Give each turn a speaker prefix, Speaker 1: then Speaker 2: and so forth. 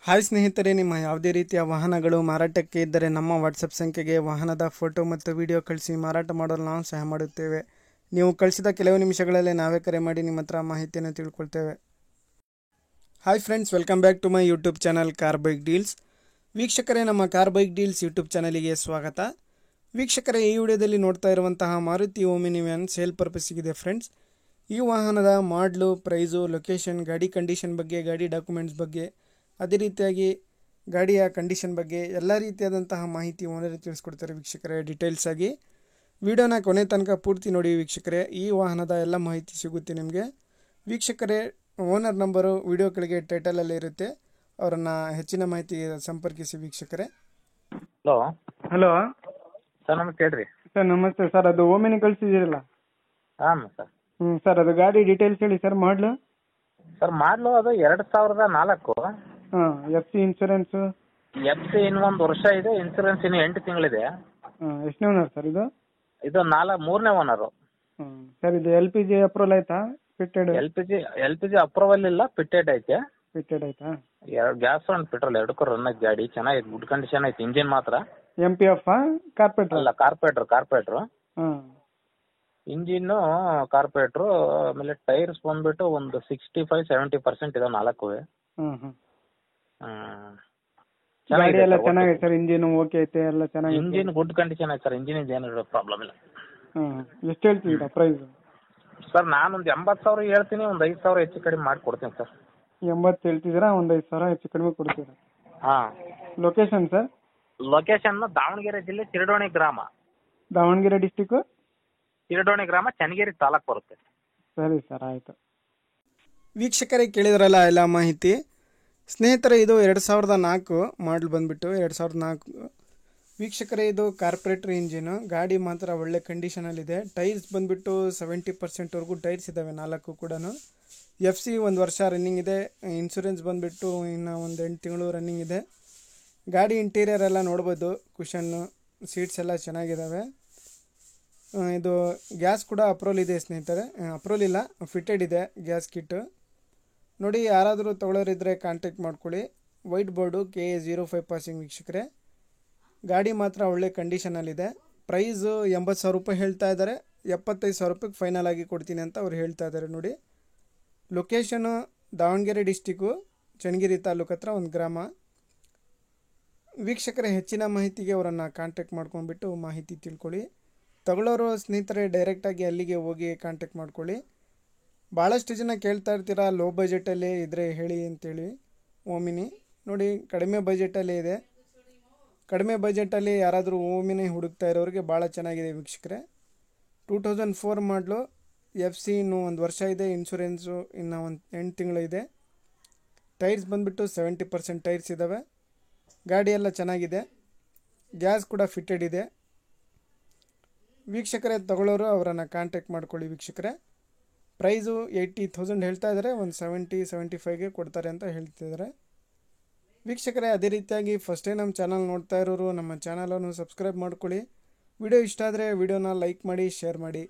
Speaker 1: Hi ಸ್ನೇಹಿತರೆ, ನಿಮ್ಮ ಯಾವುದೇ ರೀತಿಯ ವಾಹನಗಳು ಮಾರಾಟಕ್ಕೆ ಇದ್ದರೆ ನಮ್ಮ ವಾಟ್ಸಪ್ ಸಂಖ್ಯೆಗೆ ವಾಹನದ ಫೋಟೋ ಮತ್ತು ವಿಡಿಯೋ ಕಳಿಸಿ ಮಾರಾಟ ಮಾಡಲು ನಾವು ಸಹಾಯ ಮಾಡುತ್ತೇವೆ. ನೀವು ಕಳಿಸಿದ ಕೆಲವು ನಿಮಿಷಗಳಲ್ಲೇ ನಾವೇ ಕರೆ ಮಾಡಿ ನಿಮ್ಮ ಹತ್ರ ಮಾಹಿತಿಯನ್ನು ತಿಳ್ಕೊಳ್ತೇವೆ. Hi friends, welcome back to my YouTube channel car bike deals. ವೀಕ್ಷಕರೇ, ನಮ್ಮ ಕಾರ್ ಬೈಕ್ ಡೀಲ್ಸ್ ಯೂಟ್ಯೂಬ್ ಚಾನಲಿಗೆ ಸ್ವಾಗತ. ವೀಕ್ಷಕರೇ, ಈ ವಿಡಿಯೋದಲ್ಲಿ ನೋಡ್ತಾ ಇರುವಂತಹ ಮಾರುತಿ ಓಮಿನಿ ವ್ಯಾನ್ ಸೇಲ್ ಪರ್ಪಸ್ಸಿಗಿದೆ ಫ್ರೆಂಡ್ಸ್. ಈ ವಾಹನದ ಮಾಡಲು, ಪ್ರೈಸು, ಲೊಕೇಶನ್, ಗಾಡಿ ಕಂಡೀಷನ್ ಬಗ್ಗೆ, ಗಾಡಿ ಡಾಕ್ಯುಮೆಂಟ್ಸ್ ಬಗ್ಗೆ, ಅದೇ ರೀತಿಯಾಗಿ ಗಾಡಿಯ ಕಂಡೀಷನ್ ಬಗ್ಗೆ ಎಲ್ಲ ರೀತಿಯಾದಂತಹ ಮಾಹಿತಿ ಓನರ್ ತಿಳಿಸ್ಕೊಡ್ತಾರೆ ವೀಕ್ಷಕರೇ. ಡೀಟೇಲ್ಸ್ ಆಗಿ ವಿಡಿಯೋನ ಕೊನೆ ತನಕ ಪೂರ್ತಿ ನೋಡಿ ವೀಕ್ಷಕರೇ. ಈ ವಾಹನದ ಎಲ್ಲ ಮಾಹಿತಿ ಸಿಗುತ್ತೆ ನಿಮಗೆ ವೀಕ್ಷಕರೇ. ಓನರ್ ನಂಬರು ವಿಡಿಯೋ ಕೆಳಗೆ ಟೈಟಲಲ್ಲಿ ಇರುತ್ತೆ, ಅವರನ್ನು ಹೆಚ್ಚಿನ ಮಾಹಿತಿ ಸಂಪರ್ಕಿಸಿ ವೀಕ್ಷಕರೇ.
Speaker 2: ಹಲೋ
Speaker 3: ಸರ್ ನಮಸ್ತೆ ಹೇಳ್ರಿ.
Speaker 2: ಸರ್ ನಮಸ್ತೆ ಸರ್. ಅದು ಓಮಿನಿ ಕಳಿಸಿದ್ದೀರಲ್ಲ?
Speaker 3: ಹಾಂ ಸರ್.
Speaker 2: ಸರ್ ಅದು ಗಾಡಿ ಡೀಟೇಲ್ಸ್ ಹೇಳಿ ಸರ್. ಮಾಡಲು
Speaker 3: ಸರ್ ಮಾಡಲು ಅದು 2004.
Speaker 2: ಹಾಂ. FC insurance?
Speaker 3: FC ಇನ್ನು 1 ವರ್ಷ ಇದೆ, ಇನ್ಸೂರೆನ್ಸ್ ಇನ್ನು 8 ತಿಂಗಳಿದೆ.
Speaker 2: ಎಷ್ಟನೇ ಓನರ್ ಸರ್ ಇದು?
Speaker 3: ಇದು 3ನೇ ಓನರು.
Speaker 2: ಸರ್ ಇದು LPG ಅಪ್ರೂವಲ್ ಆಯ್ತಾ? ಫಿಟ್ಟೆಡ್?
Speaker 3: LPG ಅಪ್ರೂವಲ್ ಇಲ್ಲ, ಫಿಟ್ಟೆಡ್ ಐತೆ.
Speaker 2: ಫಿಟ್ಟೆಡ್ ಆಯ್ತಾ?
Speaker 3: ಗ್ಯಾಸ್ ಅಂಡ್ ಪೆಟ್ರೋಲ್ ಎರಡಕ್ಕೂ ರನ್ ಐತೆ ಗಾಡಿ. ಚೆನ್ನಾಗಿದೆ, ಗುಡ್ ಕಂಡೀಷನ್ ಐತೆ. ಇಂಜಿನ್ ಮಾತ್ರ
Speaker 2: MPF ಕಾರ್ಪೆಟ್ರ್?
Speaker 3: ಅಲ್ಲ, ಕಾರ್ಪೆಟ್ರು.
Speaker 2: ಹಾಂ.
Speaker 3: ಇಂಜಿನ್ನು ಕಾರ್ಪೆಟ್ರು. ಆಮೇಲೆ ಟೈರ್ಸ್ ಬಂದ್ಬಿಟ್ಟು ಒಂದು 65-70% ಇದೆ, 4.
Speaker 2: ಹಾಂ. ಗಾಡಿ ಎಲ್ಲ ಚೆನ್ನಾಗೈತೆ ಸರ್? ಇಂಜಿನ್ ಓಕೆ ಐತೆ? ಎಲ್ಲ ಚೆನ್ನಾಗಿದೆ?
Speaker 3: ಇಂಜಿನ್ ಗುಡ್ ಕಂಡೀಷನ್ ಐತೆ ಸರ್. ಇಂಜಿನ್ ಏನು ಪ್ರಾಬ್ಲಮ್ ಇಲ್ಲ.
Speaker 2: ಎಷ್ಟು ಹೇಳ್ತೀರಾ ಪ್ರೈಸ್?
Speaker 3: ಸರ್ ನಾನೊಂದು 80,000 ಹೇಳ್ತೀನಿ, ಒಂದು 5,000 ಹೆಚ್ಚು ಕಡಿಮೆ ಮಾಡಿ ಕೊಡ್ತೀನಿ ಸರ್.
Speaker 2: 80 ಹೇಳ್ತಿದ್ದೀರಾ, ಒಂದು 5,000 ಹೆಚ್ಚು ಕಡಿಮೆ ಕೊಡ್ತೀರಾ?
Speaker 3: ಹಾಂ.
Speaker 2: Location sir?
Speaker 3: ಲೊಕೇಶನ್ ದಾವಣಗೆರೆ ಜಿಲ್ಲೆ ತಿರಡೋಣಿ ಗ್ರಾಮ.
Speaker 2: ದಾವಣಗೆರೆ ಡಿಸ್ಟಿಕ್ಕು
Speaker 3: ತಿರಡೋಣಿ ಗ್ರಾಮ, ಚನ್ನಗಿರಿ ತಾಲೂಕು ಬರುತ್ತೆ.
Speaker 2: ಸರಿ ಸರ್, ಆಯಿತು.
Speaker 1: ವೀಕ್ಷಕರೇ, ಕೇಳಿದ್ರಲ್ಲ ಎಲ್ಲ ಮಾಹಿತಿ. ಸ್ನೇಹಿತರೆ, ಇದು 2004 ಮಾಡಲ್ ಬಂದುಬಿಟ್ಟು 2004 ವೀಕ್ಷಕರೇ. ಇದು ಕಾರ್ಪೊರೇಟರ್ ಇಂಜಿನು. ಗಾಡಿ ಮಾತ್ರ ಒಳ್ಳೆ ಕಂಡೀಷನಲ್ಲಿದೆ. ಟೈರ್ಸ್ ಬಂದುಬಿಟ್ಟು 70%ವರೆಗೂ ಟೈರ್ಸ್ ಇದ್ದಾವೆ, 4 ಕೂಡ. FC 1 ವರ್ಷ ರನ್ನಿಂಗ್ ಇದೆ. ಇನ್ಶೂರೆನ್ಸ್ ಬಂದುಬಿಟ್ಟು ಇನ್ನು ಒಂದು 8 ತಿಂಗಳು ರನ್ನಿಂಗ್ ಇದೆ. ಗಾಡಿ ಇಂಟೀರಿಯರ್ ಎಲ್ಲ ನೋಡ್ಬೋದು. ಕುಷನ್ನು, ಸೀಟ್ಸ್ ಎಲ್ಲ ಚೆನ್ನಾಗಿದ್ದಾವೆ. ಇದು ಗ್ಯಾಸ್ ಕೂಡ ಅಪ್ರೂವಲ್ ಇದೆ ಸ್ನೇಹಿತರೆ. ಅಪ್ರೂವಲ್ ಇಲ್ಲ, ಫಿಟ್ಟೆಡ್ ಇದೆ ಗ್ಯಾಸ್ ಕಿಟ್ಟು. ನೋಡಿ, ಯಾರಾದರೂ ತೊಗೊಳೋರಿದ್ದರೆ ಕಾಂಟ್ಯಾಕ್ಟ್ ಮಾಡ್ಕೊಳ್ಳಿ. ವೈಟ್ ಬೋರ್ಡು KA05 ಪಾಸಿಂಗ್ ವೀಕ್ಷಕರೇ. ಗಾಡಿ ಮಾತ್ರ ಒಳ್ಳೆ ಕಂಡೀಷನಲ್ಲಿದೆ. ಪ್ರೈಸು 80,000 ರೂಪಾಯಿ ಹೇಳ್ತಾ ಇದ್ದಾರೆ. 75,000 ರೂಪಾಯಿಗೆ ಫೈನಲ್ ಆಗಿ ಕೊಡ್ತೀನಿ ಅಂತ ಅವ್ರು ಹೇಳ್ತಾ ಇದ್ದಾರೆ. ನೋಡಿ, ಲೊಕೇಶನು ದಾವಣಗೆರೆ ಡಿಸ್ಟಿಕ್ಕು, ಚನ್ನಗಿರಿ ತಾಲೂಕು ಹತ್ರ ಒಂದು ಗ್ರಾಮ. ವೀಕ್ಷಕರೇ, ಹೆಚ್ಚಿನ ಮಾಹಿತಿಗೆ ಅವರನ್ನು ಕಾಂಟ್ಯಾಕ್ಟ್ ಮಾಡ್ಕೊಂಡ್ಬಿಟ್ಟು ಮಾಹಿತಿ ತಿಳ್ಕೊಳ್ಳಿ. ತಗೊಳ್ಳೋರು ಸ್ನೇಹಿತರೆ ಡೈರೆಕ್ಟಾಗಿ ಅಲ್ಲಿಗೆ ಹೋಗಿ ಕಾಂಟ್ಯಾಕ್ಟ್ ಮಾಡ್ಕೊಳ್ಳಿ. ಭಾಳಷ್ಟು ಜನ ಕೇಳ್ತಾ ಇರ್ತೀರ ಲೋ ಬಜೆಟಲ್ಲೇ ಇದ್ದರೆ ಹೇಳಿ ಅಂತೇಳಿ. ಓಮಿನಿ ನೋಡಿ, ಕಡಿಮೆ ಬಜೆಟಲ್ಲೇ ಇದೆ. ಕಡಿಮೆ ಬಜೆಟಲ್ಲಿ ಯಾರಾದರೂ ಓಮಿನಿ ಹುಡುಕ್ತಾ ಇರೋರಿಗೆ ಭಾಳ ಚೆನ್ನಾಗಿದೆ ವೀಕ್ಷಕರೇ. 2004 ಮಾಡಲು, FC ಇನ್ನೂ 1 ವರ್ಷ ಇದೆ. ಇನ್ಶೂರೆನ್ಸು ಇನ್ನು ಒಂದು 8 ತಿಂಗಳು ಇದೆ. ಟೈರ್ಸ್ ಬಂದುಬಿಟ್ಟು 70% ಟೈರ್ಸ್ ಇದ್ದಾವೆ. ಗಾಡಿ ಎಲ್ಲ ಚೆನ್ನಾಗಿದೆ. ಗ್ಯಾಸ್ ಕೂಡ ಫಿಟ್ಟೆಡ್ ಇದೆ. ವೀಕ್ಷಕರೇ, ತಗೊಳ್ಳೋರು ಅವರನ್ನು ಕಾಂಟ್ಯಾಕ್ಟ್ ಮಾಡ್ಕೊಳ್ಳಿ ವೀಕ್ಷಕರೇ. ಪ್ರೈಸು 80,000 ಹೇಳ್ತಾ ಇದ್ದಾರೆ, ಒಂದು 70-75ಗೆ ಕೊಡ್ತಾರೆ ಅಂತ ಹೇಳ್ತಿದ್ದಾರೆ ವೀಕ್ಷಕರೇ. ಅದೇ ರೀತಿಯಾಗಿ ಫಸ್ಟೇ ನಮ್ಮ ಚಾನಲ್ ನೋಡ್ತಾ ಇರೋರು ನಮ್ಮ ಚಾನಲನ್ನು ಸಬ್ಸ್ಕ್ರೈಬ್ ಮಾಡ್ಕೊಳ್ಳಿ. ವಿಡಿಯೋ ಇಷ್ಟ ಆದರೆ ವಿಡಿಯೋನ ಲೈಕ್ ಮಾಡಿ, ಶೇರ್ ಮಾಡಿ.